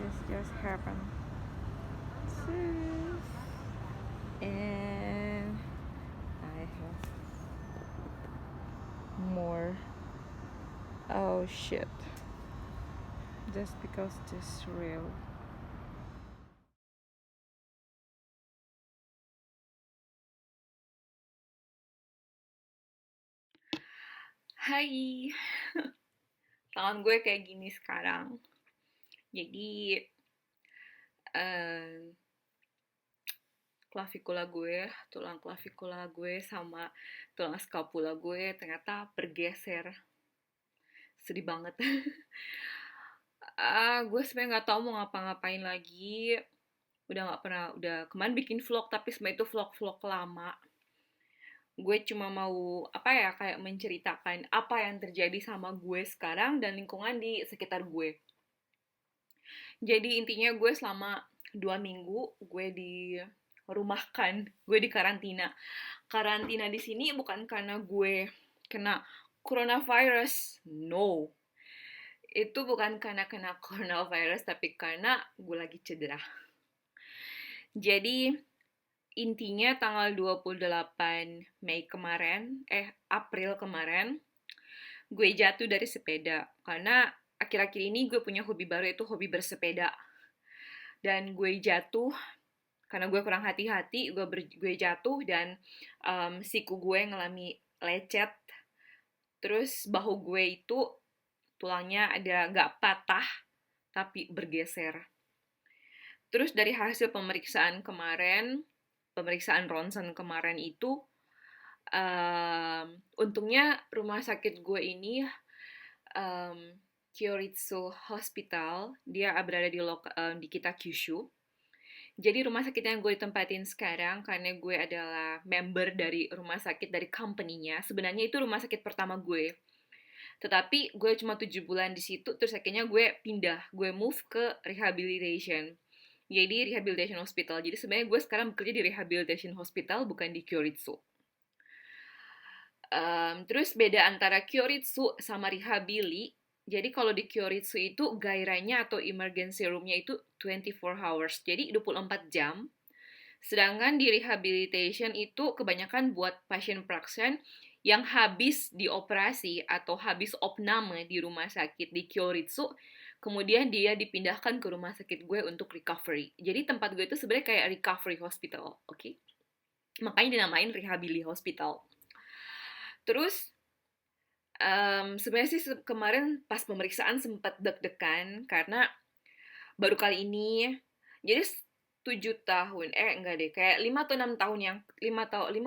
This just happened. And I have more. Oh shit. Just because this real. Hai, tangan gue kayak gini sekarang. Jadi eh, klavikula gue, tulang klavikula gue sama tulang scapula gue ternyata bergeser. Sedih banget. Gue sebenarnya nggak tahu mau ngapa-ngapain lagi. Udah nggak pernah, udah kemarin bikin vlog tapi sebenarnya itu vlog-vlog lama. Gue cuma mau apa ya kayak menceritakan apa yang terjadi sama gue sekarang dan lingkungan di sekitar gue. Jadi intinya gue selama 2 minggu gue dirumahkan, gue di karantina. Karantina di sini bukan karena gue kena coronavirus, no. Itu bukan karena kena coronavirus tapi karena gue lagi cedera. Jadi intinya tanggal 28 Mei kemarin, April kemarin, gue jatuh dari sepeda. Karena akhir-akhir ini gue punya hobi baru yaitu hobi bersepeda. Dan gue jatuh karena gue kurang hati-hati, gue jatuh dan siku gue ngalami lecet. Terus bahu gue itu tulangnya ada nggak patah tapi bergeser. Terus dari hasil pemeriksaan ronsen kemarin itu, untungnya rumah sakit gue ini um, Kyoritsu Hospital, dia berada di kita Kyushu. Jadi rumah sakit yang gue ditempatin sekarang, karena gue adalah member dari rumah sakit dari company-nya, sebenarnya itu rumah sakit pertama gue. Tetapi gue cuma 7 bulan di situ, terus akhirnya gue move ke rehabilitation. Jadi rehabilitation hospital. Jadi sebenarnya gue sekarang bekerja di rehabilitation hospital, bukan di Kyoritsu. Terus beda antara Kyoritsu sama Rehabili. Jadi kalau di Kyoritsu itu gairahnya atau emergency room-nya itu 24 hours. Jadi 24 jam. Sedangkan di rehabilitation itu kebanyakan buat pasien-pasien yang habis dioperasi atau habis opname di rumah sakit di Kyoritsu, kemudian dia dipindahkan ke rumah sakit gue untuk recovery. Jadi tempat gue itu sebenarnya kayak recovery hospital, oke? Okay? Makanya dinamain rehabilitation hospital. Terus sebenarnya sih kemarin pas pemeriksaan sempat deg-degan karena baru kali ini. Jadi 7 tahun, enggak deh, kayak 5 atau 6 tahun yang 5 atau 6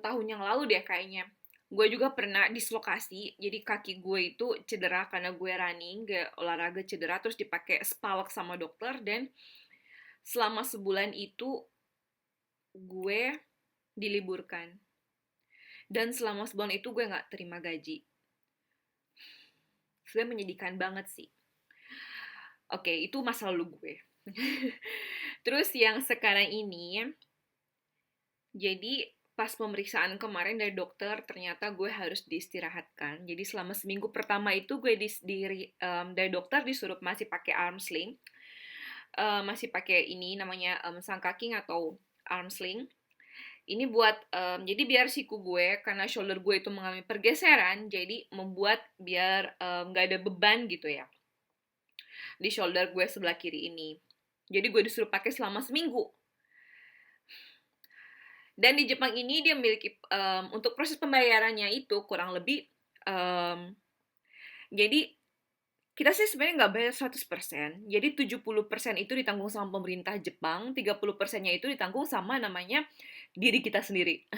tahun yang lalu deh kayaknya. Gue juga pernah dislokasi, jadi kaki gue itu cedera karena gue running, olahraga cedera, terus dipakai spalak sama dokter, dan selama sebulan itu gue diliburkan. Dan selama sebulan itu gue gak terima gaji. Sebenarnya menyedihkan banget sih. Oke, itu masa lalu gue. Terus yang sekarang ini, jadi pas pemeriksaan kemarin dari dokter, ternyata gue harus diistirahatkan. Jadi selama seminggu pertama itu gue dari dokter disuruh masih pakai arm sling. Masih pakai ini namanya sangkaking atau arm sling. Ini buat, jadi biar siku gue, karena shoulder gue itu mengalami pergeseran, jadi membuat biar nggak ada beban gitu ya di shoulder gue sebelah kiri ini. Jadi gue disuruh pakai selama seminggu. Dan di Jepang ini dia memiliki, untuk proses pembayarannya itu kurang lebih, jadi kita sih sebenarnya nggak bayar 100%. Jadi 70% itu ditanggung sama pemerintah Jepang, 30%-nya itu ditanggung sama namanya diri kita sendiri.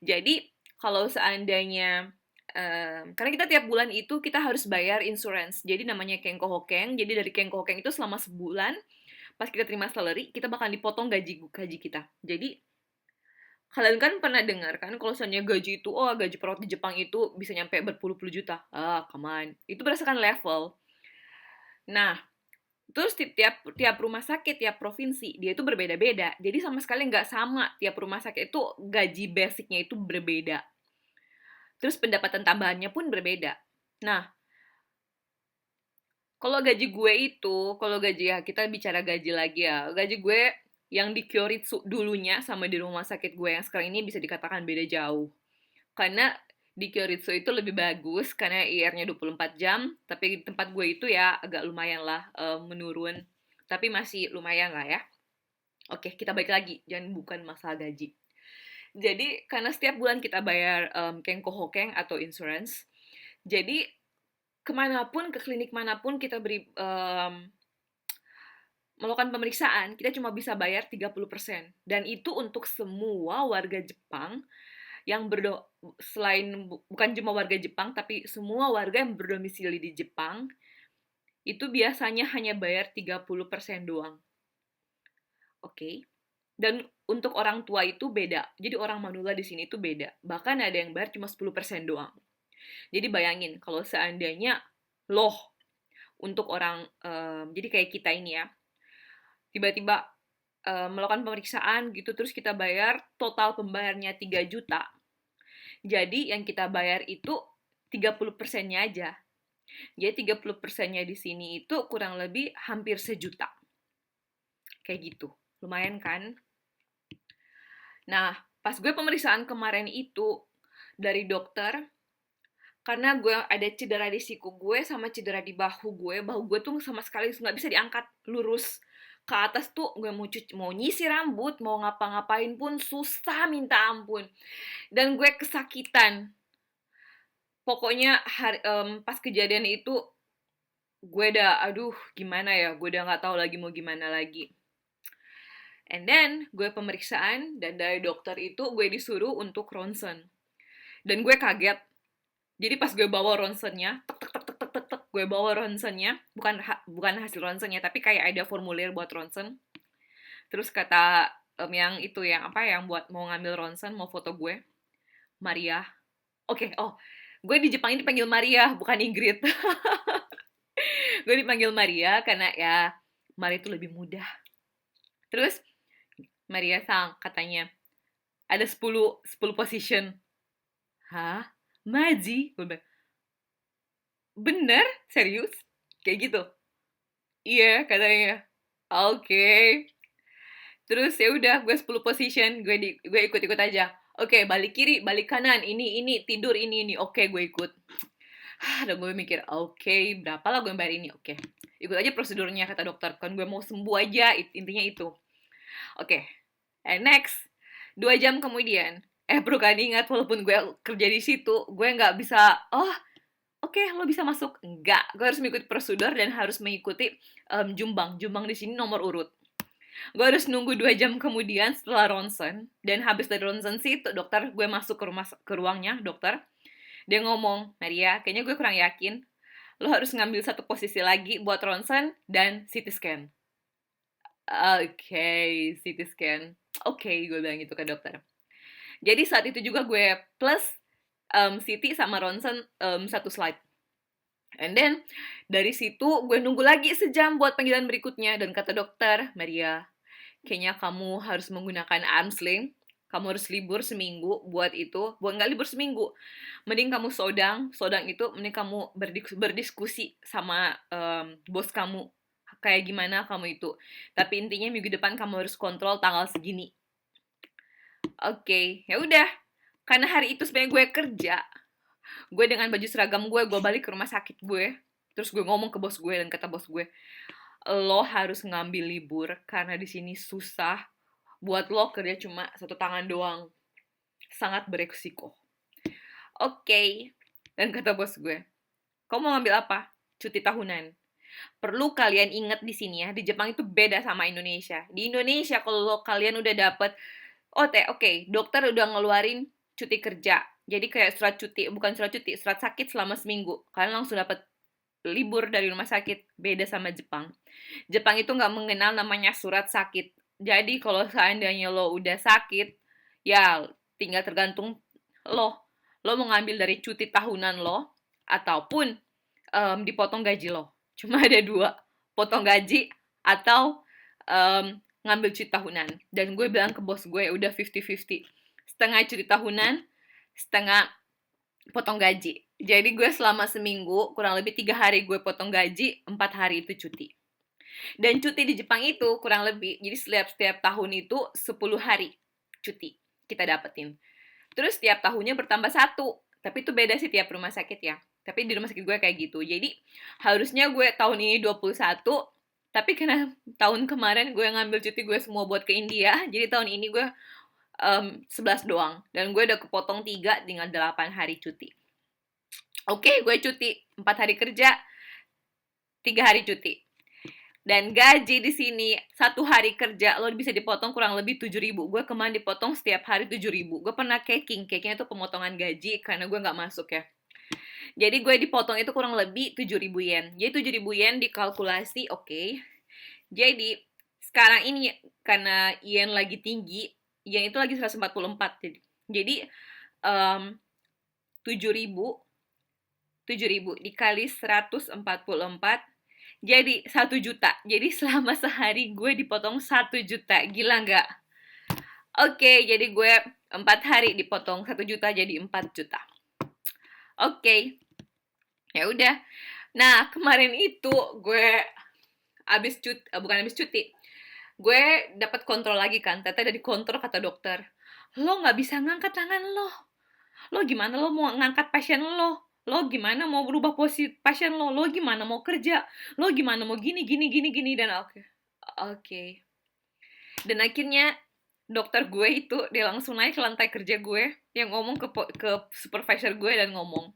Jadi kalau seandainya, karena kita tiap bulan itu kita harus bayar insurance, jadi namanya Kenko Hokeng. Jadi dari Kenko Hokeng itu selama sebulan, pas kita terima salary, kita bakal dipotong gaji gaji kita. Jadi kalian kan pernah dengar kan kalau misalnya gaji itu, oh gaji perawat di Jepang itu bisa nyampe berpuluh-puluh juta. Come on. Itu berdasarkan level. Nah, terus tiap tiap rumah sakit, tiap provinsi, dia itu berbeda-beda. Jadi sama sekali nggak sama tiap rumah sakit itu gaji basicnya itu berbeda. Terus pendapatan tambahannya pun berbeda. Nah, Kalau gaji gue itu, kalau gaji ya kita bicara gaji lagi ya. Gaji gue yang di Kyoritsu dulunya sama di rumah sakit gue yang sekarang ini bisa dikatakan beda jauh. Karena di Kyoritsu itu lebih bagus karena IR-nya 24 jam, tapi di tempat gue itu ya agak lumayan lah menurun. Tapi masih lumayan lah ya. Oke, kita balik lagi, jangan bukan masalah gaji. Jadi karena setiap bulan kita bayar Kenko Hokeng atau insurance, jadi kemanapun, ke klinik manapun kita beri melakukan pemeriksaan, kita cuma bisa bayar 30%. Dan itu untuk semua warga Jepang yang selain bukan cuma warga Jepang, tapi semua warga yang berdomisili di Jepang, itu biasanya hanya bayar 30% doang. Oke. Dan untuk orang tua itu beda. Jadi orang manula di sini itu beda. Bahkan ada yang bayar cuma 10% doang. Jadi bayangin kalau seandainya loh untuk orang jadi kayak kita ini ya, tiba-tiba melakukan pemeriksaan gitu terus kita bayar total pembayarnya 3 juta. Jadi yang kita bayar itu 30%-nya aja. Jadi 30%-nya di sini itu kurang lebih hampir sejuta. Kayak gitu. Lumayan kan? Nah, pas gue pemeriksaan kemarin itu dari dokter, karena gue ada cedera di siku gue sama cedera di bahu gue tuh sama sekali nggak bisa diangkat lurus ke atas tuh. Gue mau nyisir rambut, mau ngapa-ngapain pun susah minta ampun. Dan gue kesakitan. Pokoknya pas kejadian itu gue udah aduh gimana ya, gue udah nggak tahu lagi mau gimana lagi. And then gue pemeriksaan dan dari dokter itu gue disuruh untuk ronsen. Dan gue kaget. Jadi pas gue bawa ronsennya, gue bawa ronsennya, bukan hasil ronsennya, tapi kayak ada formulir buat ronsen. Terus kata yang itu yang apa yang buat mau ngambil ronsen, mau foto gue, Maria. Oke, oh, gue di Jepang ini dipanggil Maria, bukan Ingrid. Gue dipanggil Maria karena ya Maria itu lebih mudah. Terus Maria sang katanya ada 10 position. Hah? Maji? Gue bilang, bener? Serius? Kayak gitu? Iya, katanya. Oke. Terus ya udah, gue 10 position, gue ikut-ikut aja. Oke, balik kiri, balik kanan, ini, tidur, ini. Oke, gue ikut. Dan gue mikir, oke, berapa lah gue bayar ini? Oke, ikut aja prosedurnya, kata dokter. Kan gue mau sembuh aja, intinya itu. Oke, and next, 2 jam kemudian, perlu kan ingat, walaupun gue kerja di situ, gue nggak bisa, oke, lo bisa masuk. Enggak, gue harus mengikuti prosedur dan harus mengikuti jumbang. Jumbang di sini nomor urut. Gue harus nunggu 2 jam kemudian setelah ronsen. Dan habis dari ronsen sih, dokter gue masuk ke ruangnya, dokter. Dia ngomong, Maria, kayaknya gue kurang yakin. Lo harus ngambil satu posisi lagi buat ronsen dan CT scan. Oke, CT scan. Oke, gue bilang gitu ke dokter. Jadi saat itu juga gue plus CT sama ronsen satu slide. And then, dari situ gue nunggu lagi sejam buat panggilan berikutnya. Dan kata dokter, Maria, kayaknya kamu harus menggunakan arm sling. Kamu harus libur seminggu buat itu. Buat nggak libur seminggu. Mending kamu sodang itu mending kamu berdiskusi sama bos kamu. Kayak gimana kamu itu. Tapi intinya minggu depan kamu harus kontrol tanggal segini. Oke, ya udah. Karena hari itu sebenarnya gue kerja, gue dengan baju seragam gue balik ke rumah sakit gue. Terus gue ngomong ke bos gue dan kata bos gue, lo harus ngambil libur karena di sini susah buat lo kerja cuma satu tangan doang. Sangat beresiko. Oke. Dan kata bos gue, kamu mau ngambil apa? Cuti tahunan. Perlu kalian ingat di sini ya, di Jepang itu beda sama Indonesia. Di Indonesia kalau kalian udah dapet, oke, dokter udah ngeluarin cuti kerja. Jadi kayak bukan surat cuti, surat sakit selama seminggu. Kalian langsung dapat libur dari rumah sakit. Beda sama Jepang. Jepang itu nggak mengenal namanya surat sakit. Jadi kalau seandainya lo udah sakit, ya tinggal tergantung lo. Lo mau ngambil dari cuti tahunan lo, ataupun dipotong gaji lo. Cuma ada dua, potong gaji atau ngambil cuti tahunan. Dan gue bilang ke bos gue, udah 50-50. Setengah cuti tahunan, setengah potong gaji. Jadi gue selama seminggu, kurang lebih 3 hari gue potong gaji, 4 hari itu cuti. Dan cuti di Jepang itu kurang lebih, jadi setiap tahun itu 10 hari cuti kita dapetin. Terus tiap tahunnya bertambah satu, tapi itu beda sih tiap rumah sakit ya. Tapi di rumah sakit gue kayak gitu. Jadi harusnya gue tahun ini 21, tapi karena tahun kemarin gue ngambil cuti gue semua buat ke India, jadi tahun ini gue 11 doang. Dan gue udah kepotong 3, tinggal 8 hari cuti. Oke, gue cuti 4 hari kerja, 3 hari cuti. Dan gaji di sini 1 hari kerja lo bisa dipotong kurang lebih 7.000. Gue kemarin dipotong setiap hari 7.000. Gue pernah caking itu pemotongan gaji karena gue nggak masuk ya. Jadi gue dipotong itu kurang lebih 7.000 yen. Jadi 7.000 yen dikalkulasi, oke. Jadi sekarang ini karena yen lagi tinggi, yen itu lagi 144. Jadi 7.000 dikali 144 jadi 1 juta. Jadi selama sehari gue dipotong 1 juta. Gila nggak? Oke, jadi gue 4 hari dipotong 1 juta jadi 4 juta. Oke, ya udah. Nah, kemarin itu gue bukan habis cuti. Gue dapat kontrol lagi kan. Ternyata dari kontrol kata dokter, lo nggak bisa ngangkat tangan lo. Lo gimana lo mau ngangkat pasien lo? Lo gimana mau berubah posisi pasien lo? Lo gimana mau kerja? Lo gimana mau gini dan oke. Dan akhirnya dokter gue itu dia langsung naik ke lantai kerja gue, yang ngomong ke supervisor gue dan ngomong,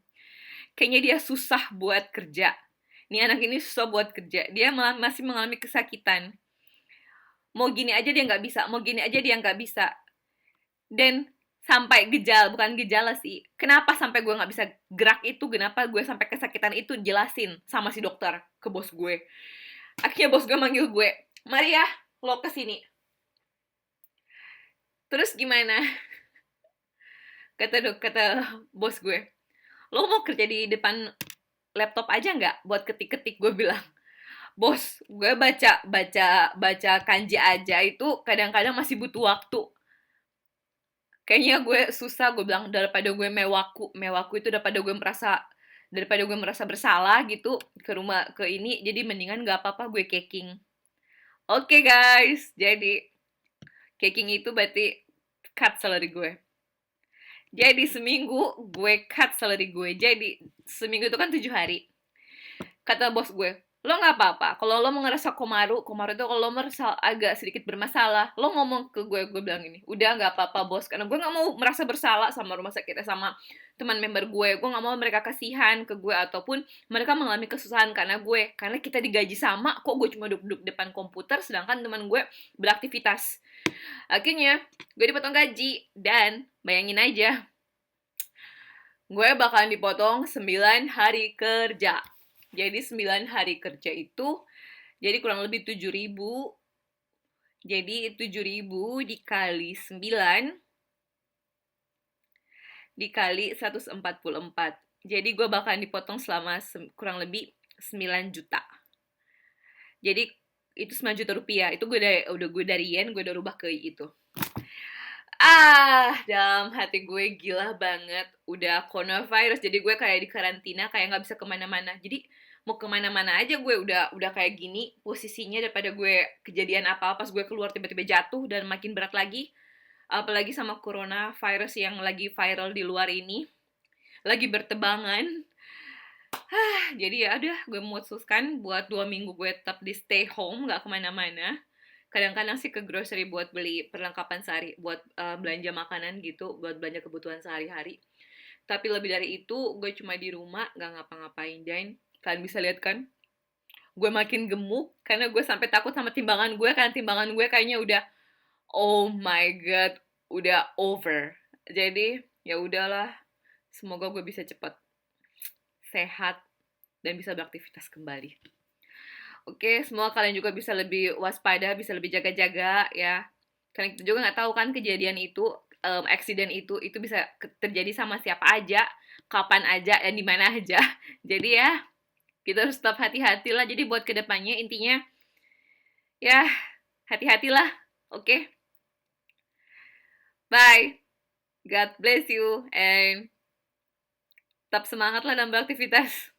kayaknya dia susah buat kerja. Nih anak ini susah buat kerja. Dia masih mengalami kesakitan. Mau gini aja dia nggak bisa. Mau gini aja dia nggak bisa. Dan sampai bukan gejala sih. Kenapa sampai gue nggak bisa gerak itu? Kenapa gue sampai kesakitan itu? Jelasin sama si dokter ke bos gue. Akhirnya bos gue manggil gue, Maria, lo kesini. Terus gimana? Kata bos gue, lo mau kerja di depan laptop aja nggak buat ketik-ketik? Gue bilang, bos, gue baca kanji aja itu kadang-kadang masih butuh waktu. Kayaknya gue susah. Gue bilang, daripada gue mewaku itu daripada gue merasa bersalah gitu ke ini, jadi mendingan gak apa-apa gue caking. Oke, guys, jadi caking itu berarti cut salary gue. Jadi seminggu gue cut salary gue. Jadi seminggu itu kan 7 hari. Kata bos gue, lo nggak apa-apa. Kalau lo mau ngerasa komaru itu kalau lo merasa agak sedikit bermasalah, lo ngomong ke gue bilang ini, udah nggak apa-apa bos, karena gue nggak mau merasa bersalah sama rumah sakitnya, sama teman member gue nggak mau mereka kasihan ke gue ataupun mereka mengalami kesusahan karena kita digaji sama, kok gue cuma duduk depan komputer sedangkan teman gue beraktivitas. Akhirnya gue dipotong gaji dan bayangin aja, gue bakalan dipotong 9 hari kerja. Jadi 9 hari kerja itu jadi kurang lebih 7.000. Jadi 7.000 dikali 9 dikali 144. Jadi gue bakalan dipotong selama kurang lebih 9 juta. Jadi itu 9 juta rupiah. Itu gue dari yen, gue udah rubah ke itu. Dalam hati gue gila banget. Udah coronavirus, jadi gue kayak di karantina, kayak gak bisa kemana-mana. Jadi mau kemana-mana aja gue udah kayak gini posisinya, daripada gue kejadian apa-apa pas gue keluar tiba-tiba jatuh dan makin berat lagi. Apalagi sama coronavirus yang lagi viral di luar ini. Lagi bertebangan. Jadi ya udah, gue memutuskan buat 2 minggu gue tetap di stay home, gak kemana-mana. Kadang-kadang sih ke grocery buat beli perlengkapan sehari, buat belanja makanan gitu, buat belanja kebutuhan sehari-hari. Tapi lebih dari itu, gue cuma di rumah, gak ngapa-ngapain. Dan kalian bisa lihat kan, gue makin gemuk karena gue sampai takut sama timbangan gue, karena timbangan gue kayaknya udah, oh my god, udah over. Jadi ya udahlah, semoga gue bisa cepat sehat dan bisa beraktivitas kembali. Oke, semoga kalian juga bisa lebih waspada, bisa lebih jaga-jaga ya. Karena kita juga nggak tahu kan kejadian itu, accident itu bisa terjadi sama siapa aja, kapan aja, dan di mana aja. Jadi ya, kita harus tetap hati-hati lah. Jadi buat kedepannya intinya, ya hati-hatilah. Oke? Bye. God bless you and Tetap semangat lah dalam beraktivitas.